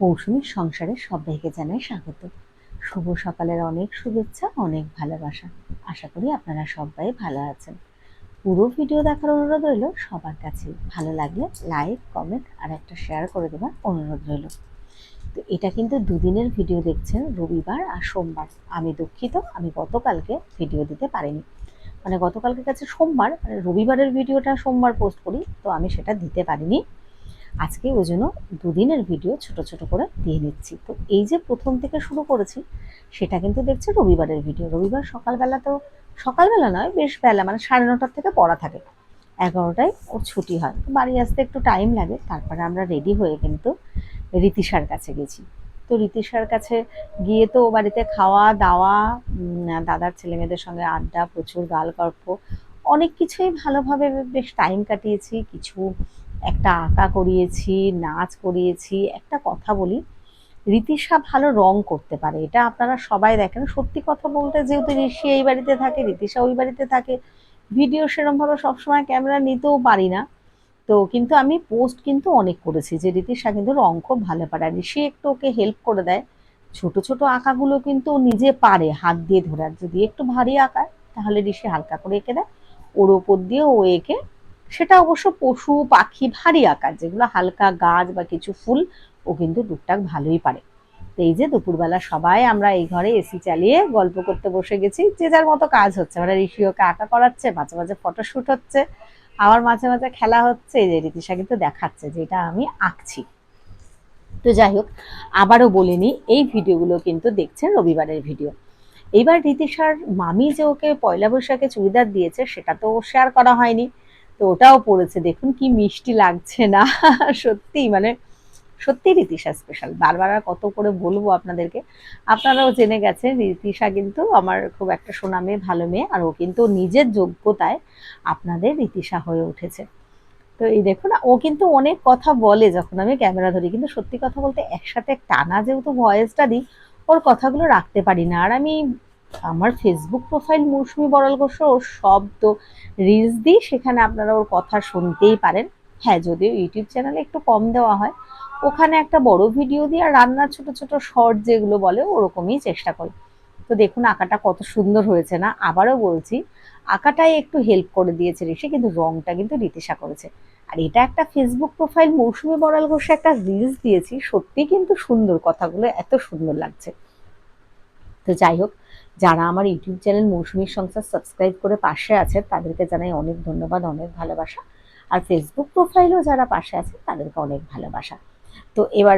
মৌসুমীর সংসারে সবাইকে জানাই স্বাগত। শুভ সকালের অনেক শুভেচ্ছা, অনেক ভালোবাসা। আশা করি আপনারা সবাই ভালো আছেন। পুরো ভিডিও দেখার অনুরোধ রইল সবার কাছে। ভালো লাগলে লাইক, কমেন্ট আর একটা শেয়ার করে দেবার অনুরোধ রইল। তো এটা কিন্তু দুদিনের ভিডিও দেখছেন, রবিবার আর সোমবার। আমি দুঃখিত, আমি গতকালকে ভিডিও দিতে পারিনি। মানে গতকালকে কাছে সোমবার, মানে রবিবারের ভিডিওটা সোমবার পোস্ট করি, তো আমি সেটা দিতে পারিনি। আজকে ওই জন্য দুদিনের ভিডিও ছোট ছোট করে দিয়ে নিচ্ছি। তো এই যে প্রথম থেকে শুরু করেছি সেটা কিন্তু দেখছে রবিবারের ভিডিও। রবিবার সকালবেলা, তো সকালবেলা নয়, বেশ বেলা, মানে 9:30 থেকে পড়া থাকে, 11টায় ওর ছুটি হয়, তো বাড়ি আসতে একটু টাইম লাগে। তারপরে আমরা রেডি হয়ে কিন্তু রীতিশার কাছে গেছি। তো রীতিশার কাছে গিয়ে তো বাড়িতে খাওয়া দাওয়া, দাদার ছেলেমেয়েদের সঙ্গে আড্ডা, প্রচুর গালগল্প, অনেক কিছুই ভালোভাবে বেশ টাইম কাটিয়েছি। কিছু একটা আঁকা করিয়েছি, নাচ করিয়েছি। একটা কথা বলি, রীতিশা ভালো রং করতে পারে, এটা আপনারা সবাই দেখেন। সত্যি কথা বলতে, যেহেতু ঋষি এই বাড়িতে থাকে, রীতিশা ওই বাড়িতে থাকে, ভিডিও সেরকমভাবে সবসময় ক্যামেরা নিতেও পারি না। তো কিন্তু আমি পোস্ট কিন্তু অনেক করেছি যে রীতিশা কিন্তু রং খুব ভালো পারে, আর ঋষি একটু ওকে হেল্প করে দেয়। ছোট ছোট আঁকাগুলো কিন্তু নিজে পারে হাত দিয়ে ধরে, আর যদি একটু ভারী আঁকা তাহলে ঋষি হালকা করে এঁকে দেয়, ওর ওপর দিয়ে ও এঁকে। সেটা অবশ্য পশু পাখি ভারী আঁকার, যেগুলো হালকা গাছ বা কিছু ফুল, ও কিন্তু টুকটাক ভালোই পারে। তো এই যে দুপুরবেলা সবাই আমরা এই ঘরে এসি চালিয়ে গল্প করতে বসে গেছি, যে যার মতো কাজ হচ্ছে। মানে ঋষি ওকে আঁকা করাচ্ছে, মাঝে মাঝে ফটোশ্যুট হচ্ছে, আবার মাঝে মাঝে খেলা হচ্ছে। এই যে রীতিশা কিন্তু দেখাচ্ছে যে এটা আমি আঁকছি। তো যাই হোক, আবারও বলে নিই, এই ভিডিওগুলো কিন্তু দেখছেন রবিবারের ভিডিও। এইবার রীতিশার মামি যে ওকে পয়লা বৈশাখে চুড়িদার দিয়েছে সেটা তো শেয়ার করা হয়নি, তো ওটাও পড়েছে। দেখুন কি মিষ্টি লাগছে না? সত্যি মানে সত্যি রীতিশা স্পেশাল। বারবার আর কত করে বলবো আপনাদেরকে, আপনারাও জেনে গেছেন রীতিশা কিন্তু আমার খুব একটা সোনা মেয়ে, ভালো মেয়ে, আর ও কিন্তু নিজের যোগ্যতায় আপনাদের রীতিশা হয়ে উঠেছে। তো এই দেখুন, ও কিন্তু অনেক কথা বলে যখন আমি ক্যামেরা ধরি, কিন্তু সত্যি কথা বলতে একসাথে টানা যেহেতু ভয়েসটা দিই, ওর কথাগুলো রাখতে পারি না। আর আমি আমার ফেসবুক প্রোফাইল মৌসুমী বড়াল ঘোষ, ওর সব তো রিলস দিই, সেখানে আপনারা ওর কথা শুনতেই পারেন। হ্যাঁ, যদিও ইউটিউব চ্যানেলে একটু কম দেওয়া হয়, ওখানে একটা বড় ভিডিও দিই, আর রান্নার ছোট ছোট শর্ট যেগুলো বলে ওরকমই চেষ্টা করি। তো দেখুন আঁকাটা কত সুন্দর হয়েছে না? আবারও বলছি, আঁকাটাই একটু হেল্প করে দিয়েছে ঋষি, কিন্তু রংটা কিন্তু রীতিশা করেছে। আর এটা একটা ফেসবুক প্রোফাইল মৌসুমী বড়াল ঘোষে একটা রিলস দিয়েছি, সত্যি কিন্তু সুন্দর, কথাগুলো এত সুন্দর লাগছে। তো যাই হোক, যারা আমার ইউটিউব চ্যানেল মৌসুমীর সংসার সাবস্ক্রাইব করে পাশে আছে তাদেরকে জানাই অনেক ধন্যবাদ, অনেক ভালোবাসা। আর ফেসবুক প্রোফাইলও যারা পাশে আছে তাদেরকে অনেক ভালোবাসা। তো এবার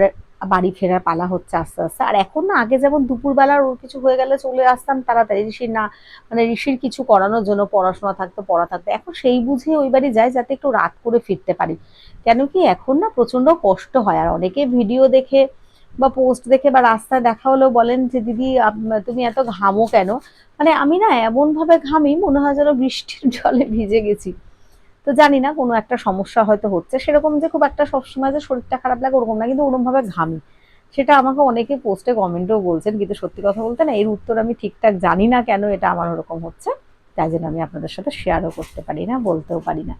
বাড়ি ফেরার পালা হচ্ছে আস্তে আস্তে। আর এখন না, আগে যেমন দুপুরবেলার ওর কিছু হয়ে গেলে চলে আসতাম তাড়াতাড়ি, ঋষির না, মানে ঋষির কিছু করানোর জন্য, পড়াশোনা থাকতো, পড়া থাকতো, এখন সেই বুঝে ওই বাড়ি যাই যাতে একটু রাত করে ফিরতে পারি। কেন কি এখন না প্রচন্ড কষ্ট হয়। আর অনেকে ভিডিও দেখে বা পোস্ট দেখে বা রাস্তায় দেখা হলেও বলেন যে দিদি তুমি এত ঘামো কেন? মানে আমি না এমন ভাবে ঘামি মনে হয় যেন বৃষ্টির জলে ভিজে গেছি। তো জানি না, কোনো একটা সমস্যা হয়তো হচ্ছে, সেরকম যে খুব একটা সবসময় যে শরীরটা খারাপ লাগে ওরকম না, কিন্তু ওরকম ভাবে ঘামি। সেটা আমাকে অনেকে পোস্টে কমেন্টেও বলছেন, কিন্তু সত্যি কথা বলতে না, এর উত্তর আমি ঠিকঠাক জানি না কেন এটা আমার ওরকম হচ্ছে। তাই জন্য আমি আপনাদের সাথে শেয়ারও করতে পারি না, বলতেও পারি না।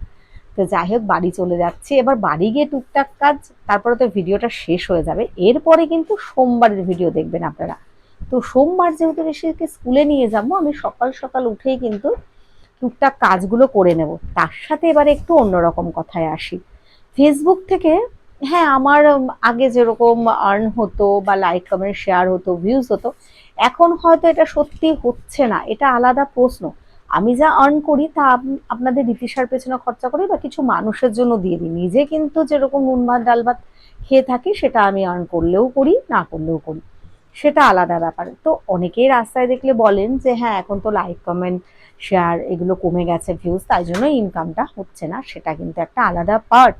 তো যাই হোক, বাড়ি চলে যাচ্ছি। এবার বাড়ি গিয়ে টুকটাক কাজ, তারপরে তো ভিডিওটা শেষ হয়ে যাবে। এরপরে কিন্তু সোমবারের ভিডিও দেখবেন আপনারা। তো সোমবার যেহেতু ঋষিকে স্কুলে নিয়ে যাবো, আমি সকাল সকাল উঠেই কিন্তু টুকটাক কাজগুলো করে নেব। তার সাথে এবারে একটু অন্যরকম কথায় আসি। ফেসবুক থেকে, হ্যাঁ, আমার আগে যেরকম আর্ন হতো বা লাইক কমেন্ট শেয়ার হতো, ভিউজ হতো, এখন হয়তো এটা সত্যি হচ্ছে না, এটা আলাদা প্রশ্ন। আমি যা আর্ন করি তা আপনাদের রীতিশার পেছনে খরচা করি বা কিছু মানুষের জন্য দিয়ে দিই। নিজে কিন্তু যেরকম নুন ভাত ডাল ভাত খেয়ে থাকি, সেটা আমি আর্ন করলেও করি, না করলেও করি, সেটা আলাদা ব্যাপার। তো অনেকেই রাস্তায় দেখলে বলেন যে হ্যাঁ, এখন তো লাইক কমেন্ট শেয়ার এগুলো কমে গেছে, ভিউজ, তাই জন্য ইনকামটা হচ্ছে না, সেটা কিন্তু একটা আলাদা পার্ট।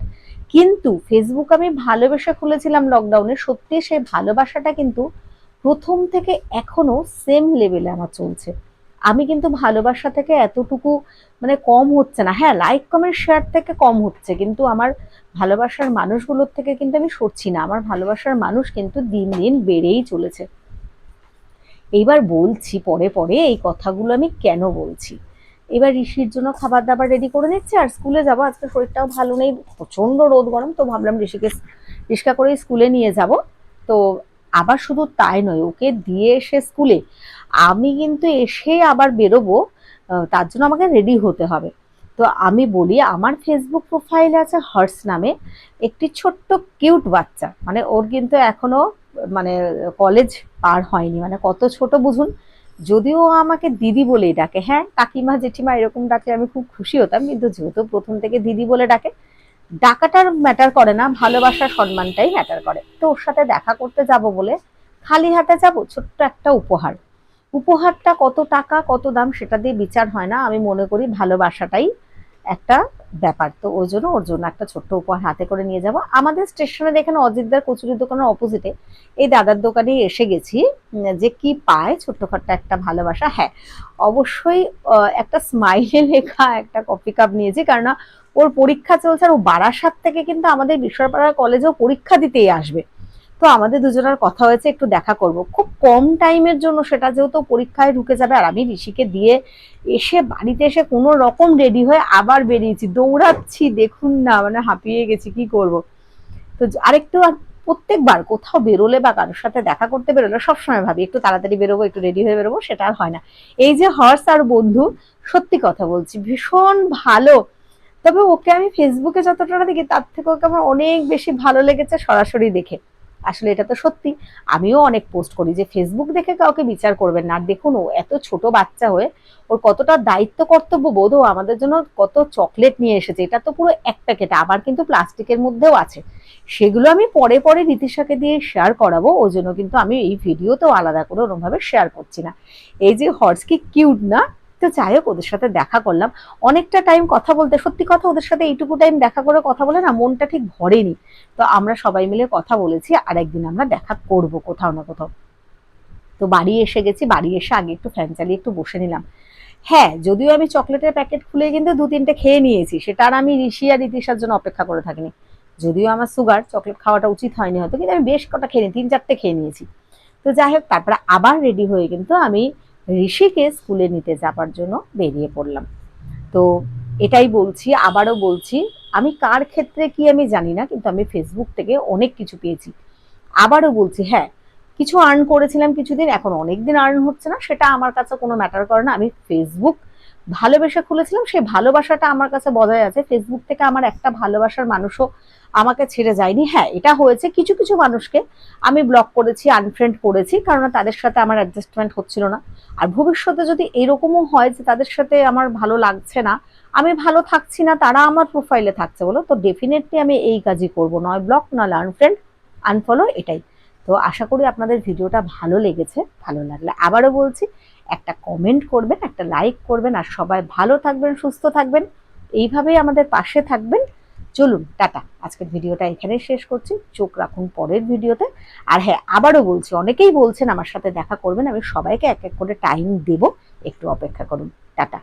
কিন্তু ফেসবুক আমি ভালোবেসে খুলেছিলাম লকডাউনে, সত্যি সেই ভালোবাসাটা কিন্তু প্রথম থেকে এখনো সেম লেভেলে আমার চলছে। আমি কিন্তু ভালোবাসা থেকে এতটুকু মানে কম হচ্ছে না। হ্যাঁ, লাইক কমেন্ট শেয়ার থেকে কম হচ্ছে, কিন্তু আমার ভালোবাসার মানুষগুলোর থেকে কিন্তু আমি সরছি না। আমার ভালোবাসার মানুষ কিন্তু দিন দিন বেড়েই চলেছে। এইবার বলছি পরে পরে এই কথাগুলো আমি কেন বলছি। এবার ঋষির জন্য খাবার দাবার রেডি করে নিচ্ছে, আর স্কুলে যাবো। আজকে শরীরটাও ভালো নেই, প্রচন্ড রোদ গরম, তো ভাবলাম ঋষিকে রিক্সা করে স্কুলে নিয়ে যাব। তো আবার শুধু তাই নয়, ওকে দিয়ে এসে স্কুলে আমি কিন্তু এসে আবার বেরোবো, তার জন্য আমাকে রেডি হতে হবে। তো আমি বলি, আমার ফেসবুক প্রোফাইলে আছে হর্স নামে একটি ছোট্ট কিউট বাচ্চা, মানে ওর কিন্তু এখনো মানে কলেজ পার হয়নি, মানে কত ছোট বুঝুন। যদিও আমাকে দিদি বলেই ডাকে, হ্যাঁ কাকিমা জেঠিমা এরকম ডাকে আমি খুব খুশি হতাম, কিন্তু যেহেতু প্রথম থেকে দিদি বলে ডাকে, ডাকাটার ম্যাটার করে না, ভালোবাসার সম্মানটাই ম্যাটার করে। তো ওর সাথে দেখা করতে যাব বলে খালি হাতে যাব, ছোট্ট একটা উপহার। উপহারটা কত টাকা কত দাম সেটা দিয়ে বিচার হয় না, আমি মনে করি ভালোবাসাটাই একটা ব্যাপার। তো ওর জন্য একটা ছোট্ট উপহার হাতে করে নিয়ে যাব। আমাদের স্টেশনের এখানে অজিতদার কচুরি দোকানের অপোজিটে এই দাদার দোকানে এসে গেছি, যে কি পায় ছোট্টখাট্ট একটা ভালোবাসা। হ্যাঁ অবশ্যই একটা স্মাইলে লেখা একটা কফি কাপ নিয়েছি, কারণ ওর পরীক্ষা চলছে, আর ও বারাসাত থেকে কিন্তু আমাদের বিশ্বপাড়া কলেজেও পরীক্ষা দিতেই আসবে। তো আমাদের দুজনের কথা হয়েছে একটু দেখা করব, খুব কম টাইমের জন্য, সেটা যেহেতু পরীক্ষায় ঢুকে যাবে। আর আমি ঋষিকে দিয়ে এসে বাড়িতে এসে কোনো রকম রেডি হয়ে আবার বেরিয়েছি, দৌড়াচ্ছি দেখুন না, মানে হাঁপিয়ে গেছি, কি করব। তো আরেকটু, আর প্রত্যেকবার কোথাও বেরোলে বা কারোর সাথে দেখা করতে বেরোলে সবসময় ভাবি একটু তাড়াতাড়ি বেরোবো, একটু রেডি হয়ে বেরোবো, সেটা আর হয় না। এই যে হর্স আর বন্ধু, সত্যি কথা বলছি ভীষণ ভালো। তবে ওকে আমি ফেসবুকে যতটা দেখি তার থেকে ওকে আমার অনেক বেশি ভালো লেগেছে সরাসরি দেখে। আসলে এটা তো সত্যি, আমিও অনেক পোস্ট করি যে ফেসবুক দেখে কাউকে বিচার করবেন না। আর দেখুন ও এত ছোট বাচ্চা হয়ে ওর কতটা দায়িত্ব কর্তব্য বোধ, ও আমাদের জন্য কত চকলেট নিয়ে এসেছে। এটা তো পুরো এক প্যাকেট, আবার কিন্তু প্লাস্টিকের মধ্যেও আছে। সেগুলো আমি পরে পরে রীতিশাকে দিয়ে শেয়ার করাবো, ওই জন্য কিন্তু আমি এই ভিডিওতেও আলাদা করে ওরকমভাবে শেয়ার করছি না। এই যে হর্স কি কিউট না। তো যাই হোক, ওদের সাথে দেখা করলাম, অনেকটা টাইম কথা বলতে, সত্যি কথা ওদের সাথে এইটুকু টাইম দেখা করে কথা বলে না মনটা ঠিক ভরেনি। তো আমরা সবাই মিলে কথা বলেছি আর একদিন আমরা দেখা করব কোথাও না কোথাও। তো বাড়ি এসে গেছি, বাড়ি এসে আগে একটু ফ্যান চালিয়ে একটু বসে নিলাম। হ্যাঁ যদিও আমি চকলেটের প্যাকেট খুলে কিন্তু 2-3টে খেয়ে নিয়েছি, সেটা আর আমি ঋষি আর রীতিশার জন্য অপেক্ষা করে থাকিনি। যদিও আমার সুগার, চকলেট খাওয়াটা উচিত হয়নি হয়তো, কিন্তু আমি বেশ কটা খেয়ে 3-4টে খেয়ে নিয়েছি। তো যাই হোক, তারপরে আবার রেডি হয়ে কিন্তু আমি ঋষিকে স্কুলে নিতে যাবার জন্য বেরিয়ে পড়লাম। তো এটাই বলছি, আবারও বলছি, আমি কার ক্ষেত্রে কি আমি জানি না, কিন্তু আমি ফেসবুক থেকে অনেক কিছু পেয়েছি। আবারও বলছি, হ্যাঁ কিছু আর্ন করেছিলাম কিছুদিন, এখন অনেকদিন আর্ন হচ্ছে না, সেটা আমার কাছে কোনো ম্যাটার করে না। আমি ফেসবুক ভালোবেসে খুলেছিলাম, সেই ভালোবাসাটা আমার কাছে বজায় আছে। ফেসবুক থেকে আমার একটা ভালোবাসার মানুষও আমাকে ছেড়ে যায়নি। হ্যাঁ এটা হয়েছে, কিছু কিছু মানুষকে আমি ব্লক করেছি, আনফ্রেন্ড করেছি, কারণ তাদের সাথে আমার অ্যাডজাস্টমেন্ট হচ্ছিল না। আর ভবিষ্যতে যদি এরকমও হয় যে তাদের সাথে আমার ভালো লাগছে না, আমি ভালো থাকছি না, তারা আমার প্রোফাইলে থাকছে বলো, তো ডেফিনেটলি আমি এই কাজই করবো, নয় ব্লক নয় আনফ্রেন্ড আনফলো, এটাই। তো আশা করি আপনাদের ভিডিওটা ভালো লেগেছে। ভালো লাগলে আবারও বলছি, একটা কমেন্ট করবেন, একটা লাইক করবেন, আর সবাই ভালো থাকবেন, সুস্থ থাকবেন, এইভাবেই আমাদের পাশে থাকবেন। চলুন টাটা, আজকের ভিডিওটা এখানেই শেষ করছি, চোখ রাখুন পরের ভিডিওতে। আর হ্যাঁ আবারও বলছি, অনেকেই বলছেন আমার সাথে দেখা করবেন, আমি সবাইকে এক এক করে টাইম দেব, একটু অপেক্ষা করুন। টাটা।